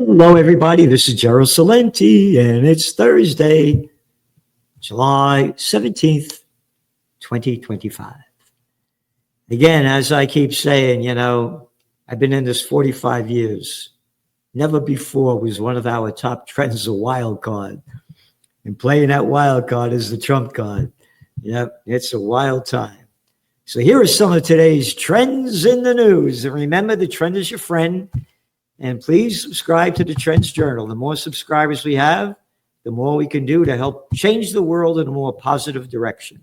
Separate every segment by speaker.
Speaker 1: Hello, everybody. This is Gerald Salenti, and it's Thursday, July 17th, 2025. Again, as I keep saying, I've been in this 45 years. Never before was one of our top trends a wild card. And playing that wild card is the trump card. Yep, it's a wild time. So here are some of today's trends in the news. And remember, the trend is your friend. And please subscribe to the Trends Journal. The more subscribers we have, the more we can do to help change the world in a more positive direction.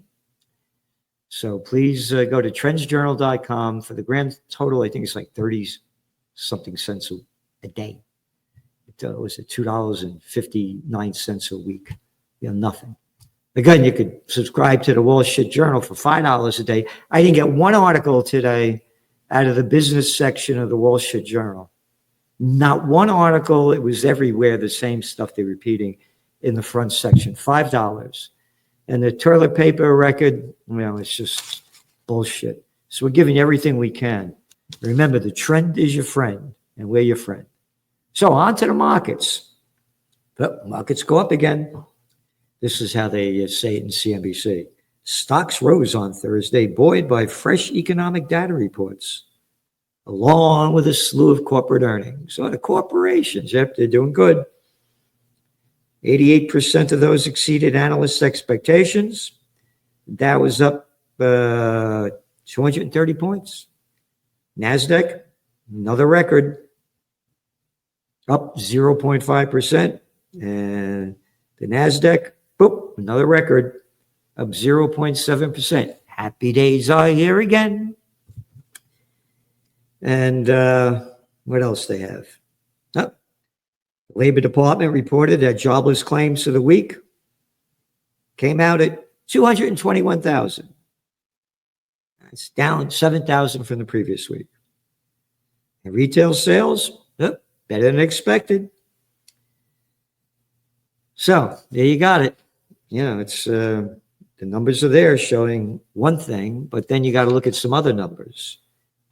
Speaker 1: So please go to trendsjournal.com for the grand total. I think it's like 30-something cents a day. It was at $2.59 a week. Nothing. Again, you could subscribe to the Wall Street Journal for $5 a day. I didn't get one article today out of the business section of the Wall Street Journal. Not one article. It was everywhere, the same stuff they're repeating in the front section. $5. And the toilet paper record, it's just bullshit. So we're giving you everything we can. Remember, the trend is your friend, and we're your friend. So on to the markets. But markets go up again. This is how they say it in CNBC. Stocks rose on Thursday, buoyed by fresh economic data reports, along with a slew of corporate earnings. So the corporations, yep, they're doing good. 88% of those exceeded analysts' expectations. That was up 230 points. NASDAQ, another record, up 0.5%. And the NASDAQ, boop, another record, up 0.7%. Happy days are here again. And what else they have? The Labor Department reported that jobless claims for the week came out at 221,000. That's down 7,000 from the previous week. And retail sales, better than expected. So there you got it. It's the numbers are there showing one thing, but then you got to look at some other numbers.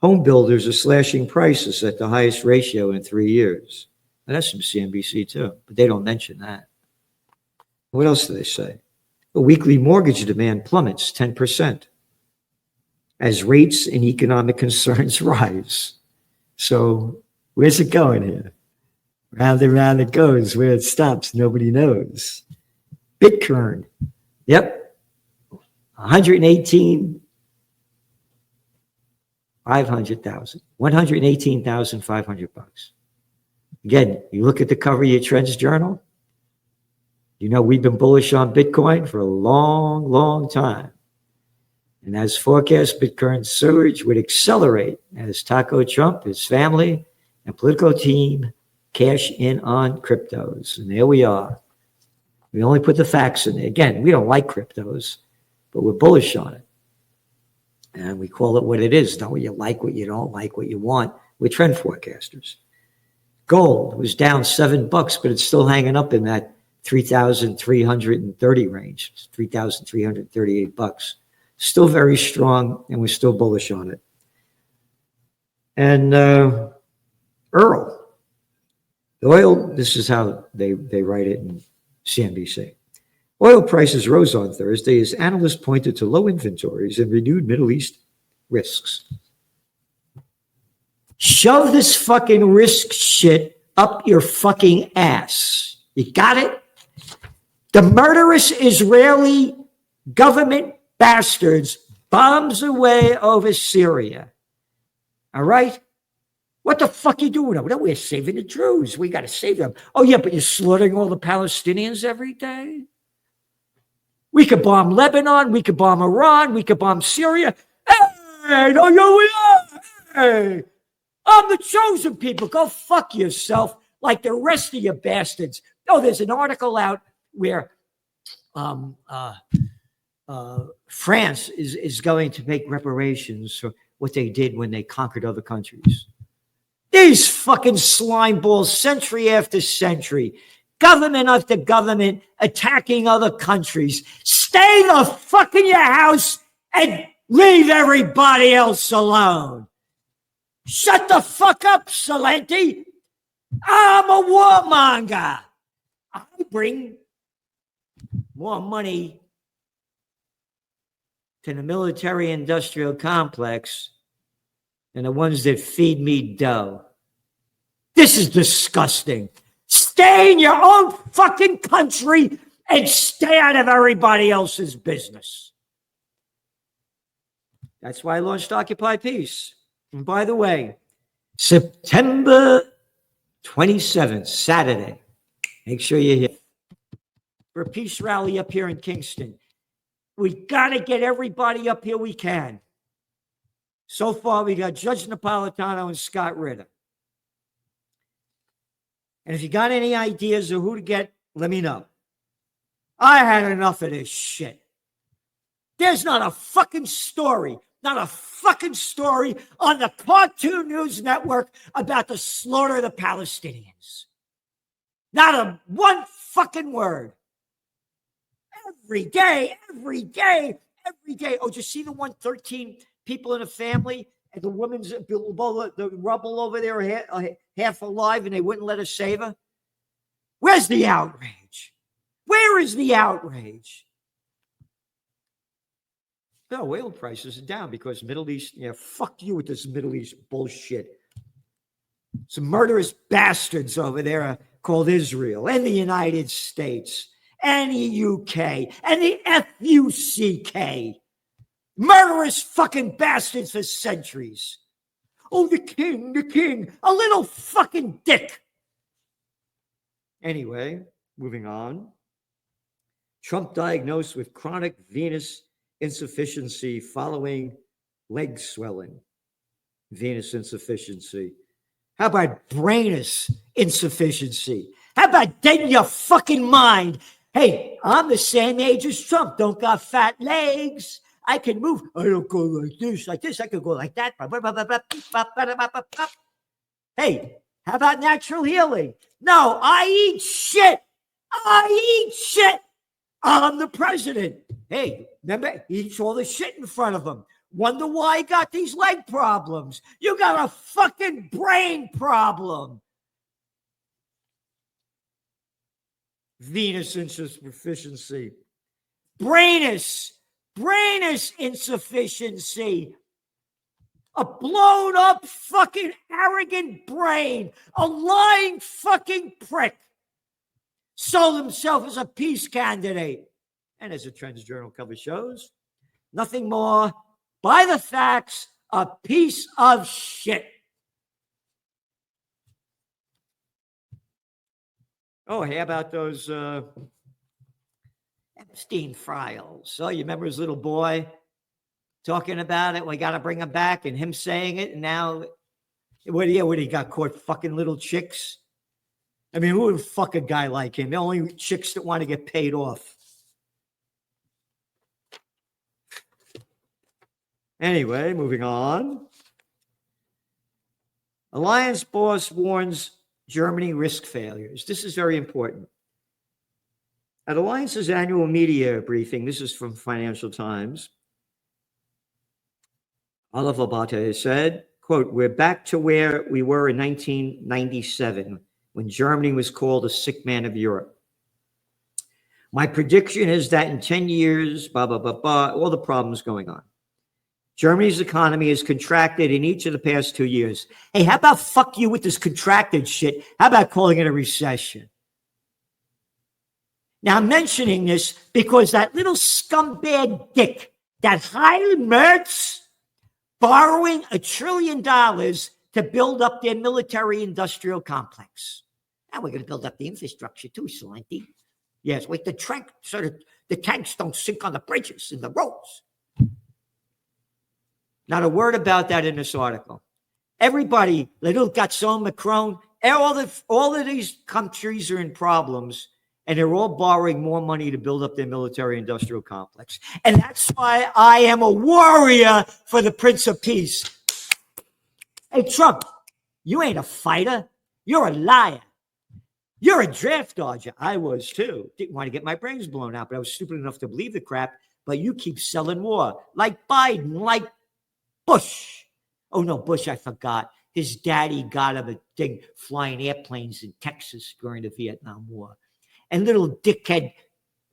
Speaker 1: Home builders are slashing prices at the highest ratio in 3 years. And that's from CNBC too, but they don't mention that. What else do they say? The weekly mortgage demand plummets 10% as rates and economic concerns rise. So where's it going here? Round and round it goes. Where it stops, nobody knows. Bitcoin, yep, 118,500 bucks. Again, you look at the cover of your Trends Journal, we've been bullish on Bitcoin for a long, long time. And as forecast, Bitcoin's surge would accelerate as Taco Trump, his family, and political team cash in on cryptos. And there we are. We only put the facts in there. Again, we don't like cryptos, but we're bullish on it. And we call it what it is. Not what you like, what you don't like, what you want. We're trend forecasters. Gold was down $7, but it's still hanging up in that 3,330 range. It's 3,338 bucks. Still very strong, and we're still bullish on it. And Earl, the oil, this is how they write it in CNBC. Oil prices rose on Thursday as analysts pointed to low inventories and renewed Middle East risks. Shove this fucking risk shit up your fucking ass. You got it? The murderous Israeli government bastards bombs away over Syria. All right? What the fuck are you doing over there? We're saving the Druze. We got to save them. Oh, yeah, but you're slaughtering all the Palestinians every day? We could bomb Lebanon. We could bomb Iran. We could bomb Syria. Hey, no, we are. Hey, I'm the chosen people. Go fuck yourself like the rest of you bastards. Oh, there's an article out where France is going to make reparations for what they did when they conquered other countries. These fucking slime balls, century after century, government after government attacking other countries. Stay the fuck in your house and leave everybody else alone. Shut the fuck up, Salenti. I'm a warmonger. I bring more money to the military-industrial complex than the ones that feed me dough. This is disgusting. Stay in your own fucking country and stay out of everybody else's business. That's why I launched Occupy Peace. And by the way, September 27th, Saturday, make sure you're here for a peace rally up here in Kingston. We got to get everybody up here we can. So far, we got Judge Napolitano and Scott Ritter. And if you got any ideas of who to get, let me know. I had enough of this shit. There's not a fucking story on the Cartoon News Network about the slaughter of the Palestinians. Not a one fucking word. Every day. Oh, did you see the 113 people in a family and the woman's below the rubble over there half alive and they wouldn't let us save her? Where's the outrage? Where is the outrage? No, oil prices are down because Middle East, fuck you with this Middle East bullshit. Some murderous bastards over there called Israel and the United States and the UK and the FUCK. Murderous fucking bastards for centuries. Oh, the king, a little fucking dick. Anyway, moving on. Trump diagnosed with chronic venous insufficiency following leg swelling. Venous insufficiency. How about brainous insufficiency? How about dead in your fucking mind? Hey, I'm the same age as Trump. Don't got fat legs. I can move. I don't go like this. I could go like that. Hey, how about natural healing? No, I eat shit. I'm the president. Hey, remember, he eats all the shit in front of him. Wonder why he got these leg problems. You got a fucking brain problem. Venous insufficiency. Brainous insufficiency. A blown up fucking arrogant brain. A lying fucking prick. Sold himself as a peace candidate. And as the Trends Journal cover shows, nothing more by the facts, a piece of shit. Oh, how about those Epstein files? So you remember his little boy talking about it? We got to bring him back, and him saying it. And now, what he got caught fucking little chicks? I mean, who would fuck a guy like him? The only chicks that want to get paid off. Anyway, moving on. Alliance boss warns Germany risk failures. This is very important. At Alliance's annual media briefing, this is from Financial Times, Oliver Botta said, quote, "We're back to where we were in 1997 when Germany was called a sick man of Europe. My prediction is that in 10 years, all the problems going on. Germany's economy has contracted in each of the past 2 years. Hey, how about fuck you with this contracted shit? How about calling it a recession? Now, I'm mentioning this because that little scumbag dick, that Heil Merz, borrowing $1 trillion to build up their military-industrial complex. And we're going to build up the infrastructure too, Celente. Yes, with the tank, so that the tanks don't sink on the bridges and the roads. Not a word about that in this article. Everybody, little Gatson, Macron, all of these countries are in problems, and they're all borrowing more money to build up their military-industrial complex. And that's why I am a warrior for the Prince of Peace. Hey, Trump, you ain't a fighter. You're a liar. You're a draft dodger. I was too. Didn't want to get my brains blown out, but I was stupid enough to believe the crap. But you keep selling war. Like Biden, like Bush. Oh, no, Bush, I forgot. his daddy got him a thing flying airplanes in Texas during the Vietnam War. And little dickhead,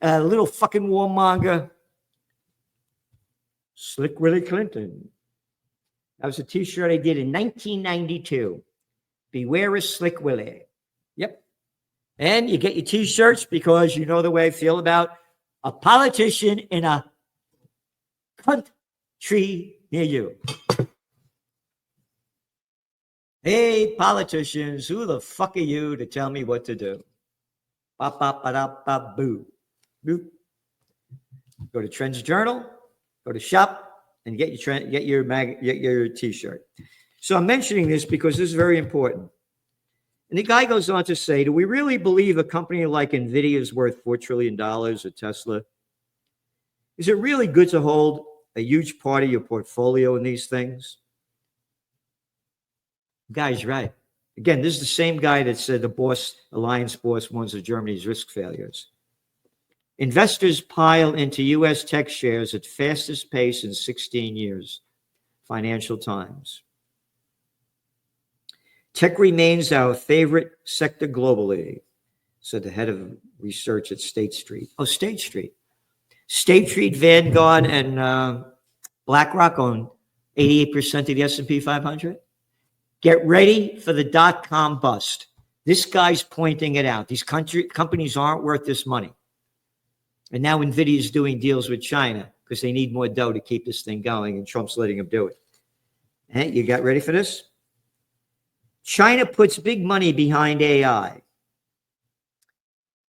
Speaker 1: little fucking warmonger, Slick Willie Clinton. That was a t-shirt I did in 1992. Beware of Slick Willie. Yep. And you get your t-shirts because you know the way I feel about a politician in a country near you. Hey, politicians, who the fuck are you to tell me what to do? Ba ba ba da ba boo. Boop. Go to Trends Journal, go to shop, and get your t-shirt. So I'm mentioning this because this is very important. And the guy goes on to say, do we really believe a company like NVIDIA is worth $4 trillion or Tesla? Is it really good to hold a huge part of your portfolio in these things? The guy's right. Again, this is the same guy that said the Alliance boss warns of Germany's risk failures. Investors pile into U.S. tech shares at fastest pace in 16 years. Financial Times. Tech remains our favorite sector globally, said the head of research at State Street. Oh, State Street. State Street, Vanguard, and BlackRock own 88% of the S&P 500. Get ready for the dot-com bust. This guy's pointing it out. These companies aren't worth this money. And now NVIDIA is doing deals with China because they need more dough to keep this thing going, and Trump's letting them do it. Hey, you got ready for this? China puts big money behind AI.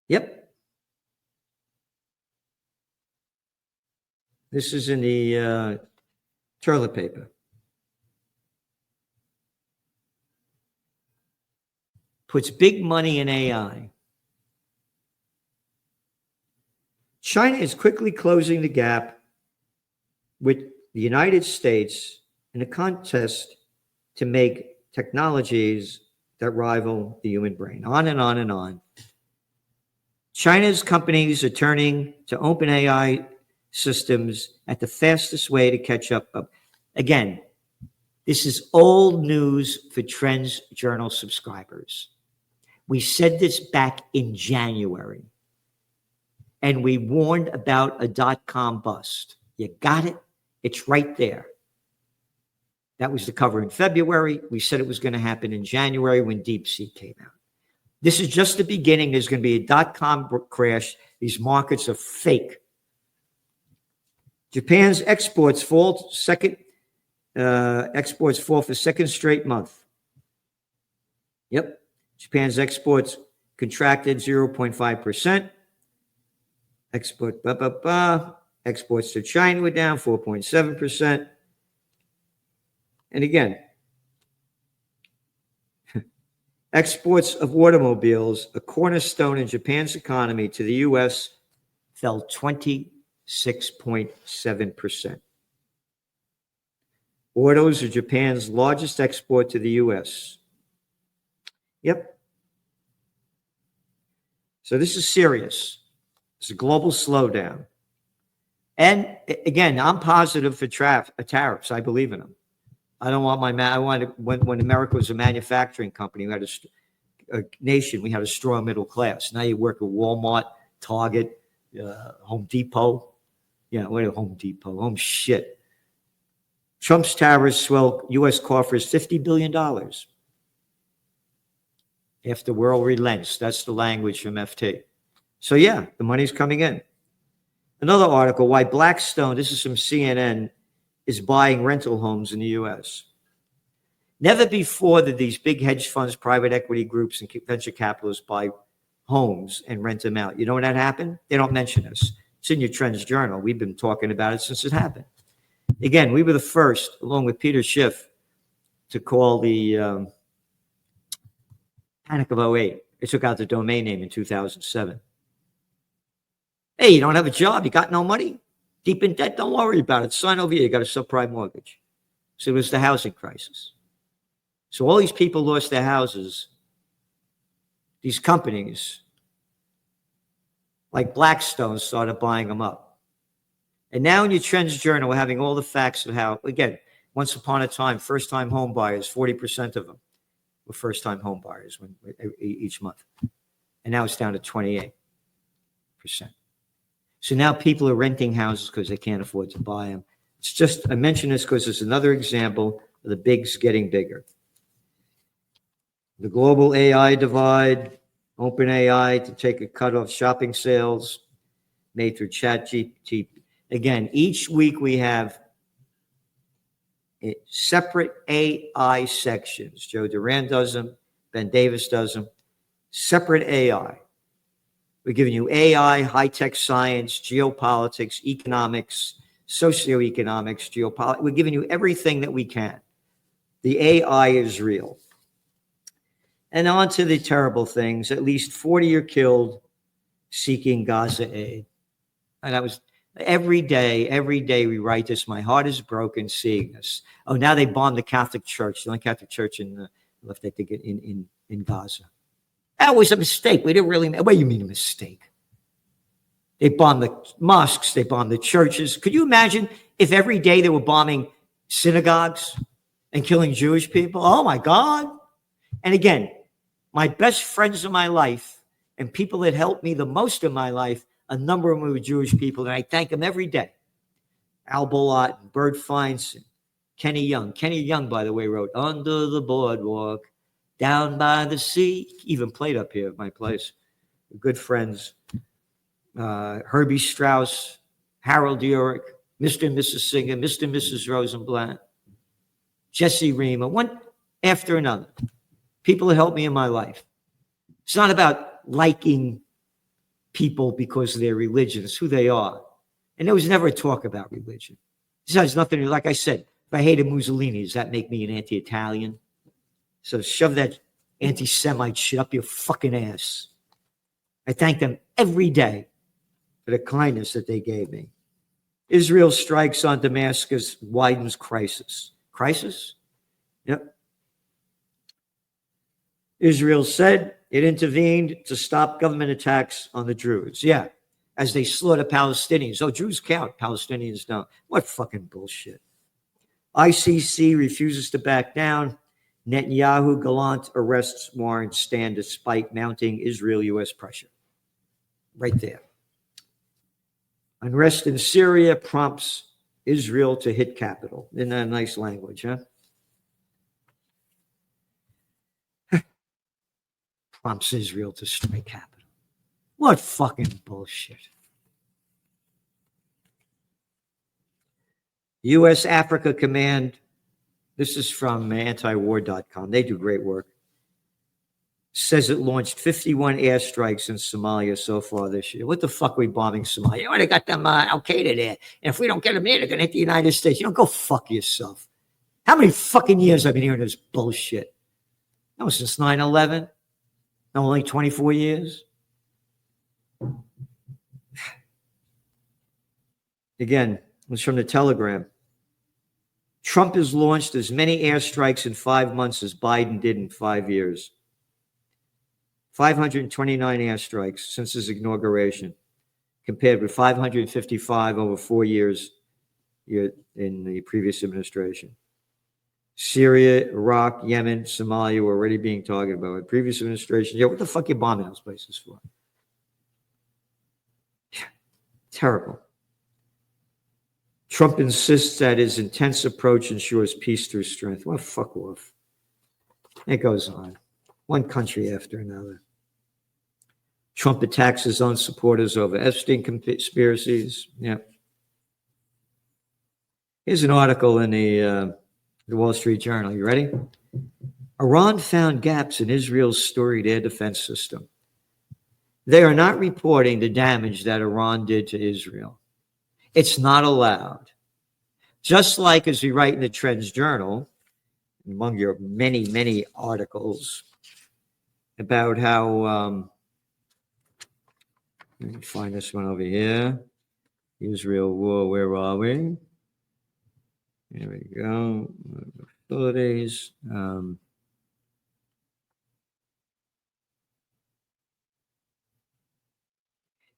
Speaker 1: Yep. This is in the toilet paper. Puts big money in AI. China is quickly closing the gap with the United States in a contest to make technologies that rival the human brain. On and on and on. China's companies are turning to OpenAI systems at the fastest way to catch up. Again, this is old news for Trends Journal subscribers. We said this back in January, and we warned about a dot-com bust. You got it? It's right there. That was the cover in February. We said it was going to happen in January when DeepSeek came out. This is just the beginning. There's going to be a dot-com crash. These markets are fake. Japan's exports fall for second straight month. Yep. Japan's exports contracted 0.5%. Exports to China were down 4.7%. And again, exports of automobiles, a cornerstone in Japan's economy, to the U.S. fell 26.7%. Autos are Japan's largest export to the U.S. Yep. So this is serious. It's a global slowdown. And again, I'm positive for tariffs. I believe in them. I don't want when America was a manufacturing company, we had a nation, we had a strong middle class. Now you work at Walmart, Target, Home Depot. Yeah, what a Home Depot? Home shit. Trump's tariffs swell U.S. coffers $50 billion. If the world relents, that's the language from FT. So yeah, the money's coming in. Another article, why Blackstone, this is from CNN, is buying rental homes in the U.S. Never before did these big hedge funds, private equity groups, and venture capitalists buy homes and rent them out. You know when that happened? They don't mention this. It's in your Trends Journal. We've been talking about it since it happened. Again, we were the first, along with Peter Schiff, to call the Panic of 08. They took out the domain name in 2007. Hey, you don't have a job. You got no money. Deep in debt. Don't worry about it. Sign over here. You got a subprime mortgage. So it was the housing crisis. So all these people lost their houses. These companies, like Blackstone, started buying them up. And now in your Trends Journal, we're having all the facts of how, again, Once upon a time, first-time home buyers, 40% of them were first-time home buyers each month. And now it's down to 28%. So now people are renting houses because they can't afford to buy them. It's just, I mention this because it's another example of the bigs getting bigger. The global AI divide, OpenAI to take a cut off shopping sales made through ChatGPT. Again, each week we have separate AI sections. Joe Duran does them, Ben Davis does them. Separate AI. We're giving you AI, high-tech science, geopolitics, economics, socioeconomics, geopolitics. We're giving you everything that we can. The AI is real. And on to the terrible things. At least 40 are killed seeking Gaza aid. And that was every day we write this. My heart is broken seeing this. Oh, now they bombed the Catholic Church, the only Catholic church in left, I think, in Gaza. That was a mistake. We didn't really. What do you mean a mistake? They bombed the mosques. They bombed the churches. Could you imagine if every day they were bombing synagogues and killing Jewish people? Oh, my God. And again, my best friends in my life and people that helped me the most in my life, a number of them were Jewish people, and I thank them every day. Al Bolot, Bert Feinstein, Kenny Young. Kenny Young, by the way, wrote Under the Boardwalk, Down by the Sea. Even played up here at my place. Good friends. Herbie Strauss, Harold Urich, Mr. and Mrs. Singer, Mr. and Mrs. Rosenblatt, Jesse Rima, one after another. People that helped me in my life. It's not about liking people because of their religion. It's who they are. And there was never a talk about religion. This has nothing, like I said, if I hated Mussolini, does that make me an anti-Italian? So shove that anti-Semite shit up your fucking ass. I thank them every day for the kindness that they gave me. Israel strikes on Damascus, widens crisis. Crisis? Yep. Israel said it intervened to stop government attacks on the Druze. Yeah, as they slaughter Palestinians. Oh, Jews count, Palestinians don't. What fucking bullshit. ICC refuses to back down. Netanyahu gallant arrests warrants stand despite mounting Israel-U.S. pressure. Right there. Unrest in Syria prompts Israel to hit capital. Isn't that a nice language, huh? Prompts Israel to strike capital. What fucking bullshit. U.S. Africa Command, this is from antiwar.com. They do great work. Says it launched 51 airstrikes in Somalia so far this year. What the fuck are we bombing Somalia? You already got them Al-Qaeda there. And if we don't get them there, they're going to hit the United States. You don't go fuck yourself. How many fucking years I've been hearing this bullshit? No, since 9/11. No, only 24 years. Again, it's from the Telegram. Trump has launched as many airstrikes in 5 months as Biden did in 5 years. 529 airstrikes since his inauguration, compared with 555 over 4 years in the previous administration. Syria, Iraq, Yemen, Somalia were already being targeted by the previous administration. Yeah, what the fuck are you bombing those places for? Yeah, terrible. Trump insists that his intense approach ensures peace through strength. Well, fuck off. It goes on. One country after another. Trump attacks his own supporters over Epstein conspiracies. Yeah. Here's an article in the Wall Street Journal. You ready? Iran found gaps in Israel's storied air defense system. They are not reporting the damage that Iran did to Israel. It's not allowed. Just like as we write in the Trends Journal, among your many, many articles about how, let me find this one over here. Israel war, where are we? There we go. Facilities.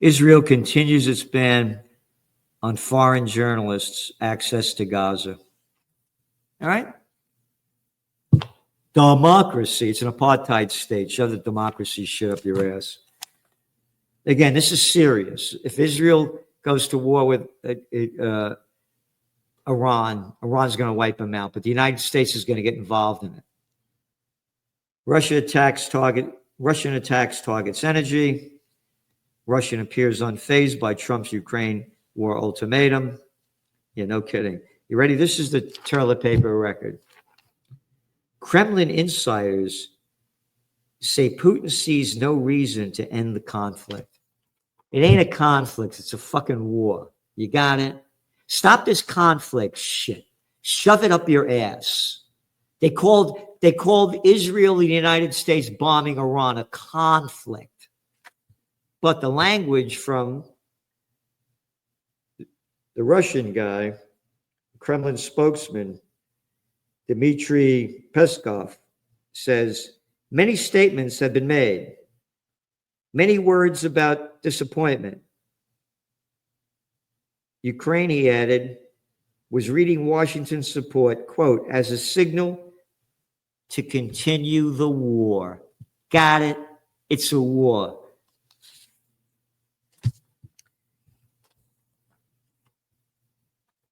Speaker 1: Israel continues its ban on foreign journalists' access to Gaza. All right? Democracy. It's an apartheid state. Shove the democracy shit up your ass. Again, this is serious. If Israel goes to war with Iran, Iran's going to wipe them out, but the United States is going to get involved in it. Russian attacks targets energy. Russia appears unfazed by Trump's Ukraine war ultimatum. Yeah, no kidding. You ready? This is the toilet paper record. Kremlin insiders say Putin sees no reason to end the conflict. It ain't a conflict. It's a fucking war. You got it? Stop this conflict shit. Shove it up your ass. They called Israel and the United States bombing Iran a conflict. But the language from the Russian guy, Kremlin spokesman, Dmitry Peskov, says many statements have been made, many words about disappointment. Ukraine, he added, was reading Washington's support, quote, as a signal to continue the war. Got it? It's a war.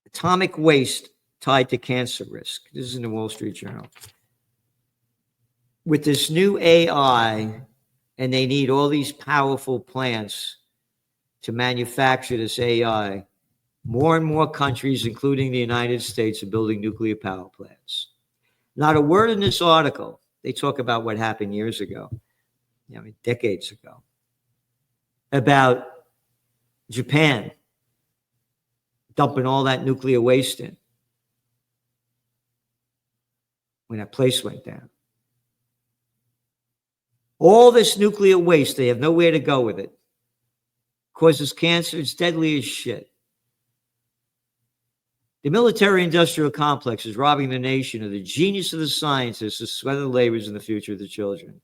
Speaker 1: Atomic waste tied to cancer risk. This is in the Wall Street Journal. With this new AI, and they need all these powerful plants to manufacture this AI, more and more countries, including the United States, are building nuclear power plants. Not a word in this article. They talk about what happened years ago, decades ago, about Japan dumping all that nuclear waste in when that place went down. All this nuclear waste, they have nowhere to go with it. Causes cancer. It's deadly as shit. The military-industrial complex is robbing the nation of the genius of the scientists to sweat the labors in the future of the children.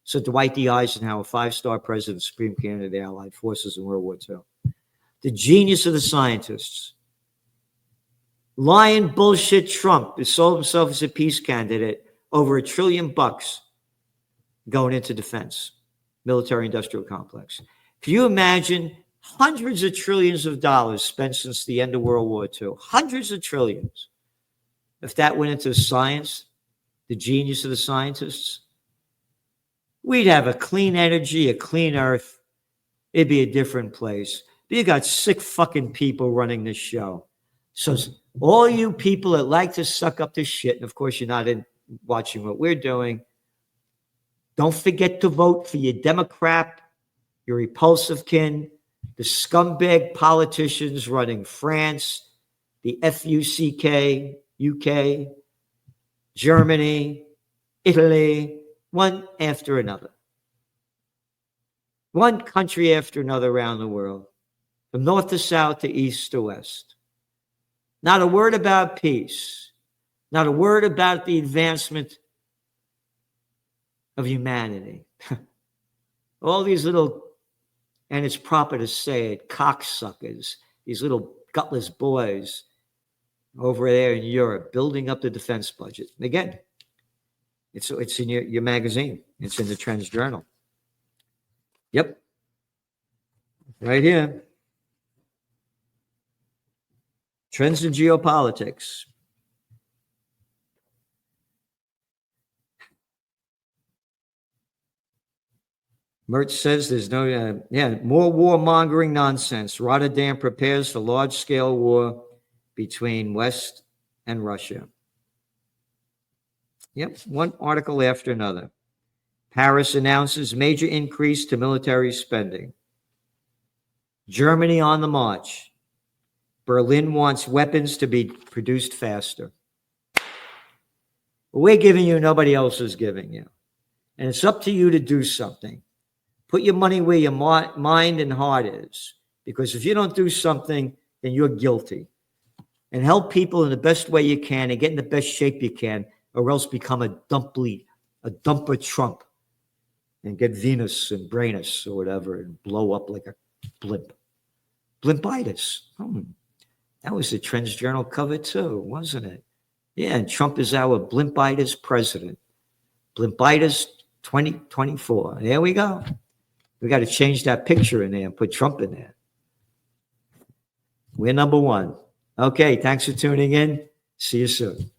Speaker 1: So Dwight D. Eisenhower, 5-star president, supreme commander of the Allied forces in World War II. The genius of the scientists. Lying bullshit Trump has sold himself as a peace candidate over $1 trillion going into defense, military-industrial complex. Can you imagine hundreds of trillions of dollars spent since the end of World War II? Hundreds of trillions. If that went into science, the genius of the scientists, we'd have a clean energy, a clean earth. It'd be a different place. But you got sick fucking people running this show. So all you people that like to suck up this shit, and of course you're not watching what we're doing, don't forget to vote for your Democrat, your repulsive kin, the scumbag politicians running France, the FUCK, UK, Germany, Italy, one after another. One country after another around the world, from north to south to east to west. Not a word about peace. Not a word about the advancement of humanity. All these little, and it's proper to say it, cocksuckers, these little gutless boys over there in Europe building up the defense budget. And again, it's in your magazine. It's in the Trends Journal. Yep. Right here. Trends in Geopolitics. Mertz says there's no, more warmongering nonsense. Rotterdam prepares for large-scale war between West and Russia. Yep, one article after another. Paris announces major increase to military spending. Germany on the march. Berlin wants weapons to be produced faster. We're giving you, nobody else is giving you. And it's up to you to do something. Put your money where your mind and heart is. Because if you don't do something, then you're guilty. And help people in the best way you can and get in the best shape you can, or else become a dumper Trump and get Venus and Brainus or whatever and blow up like a blimp. Blimpitis. That was the Trends Journal cover too, wasn't it? Yeah, and Trump is our blimpitis president. Blimpitis 2024. There we go. We got to change that picture in there and put Trump in there. We're number one. Okay, thanks for tuning in. See you soon.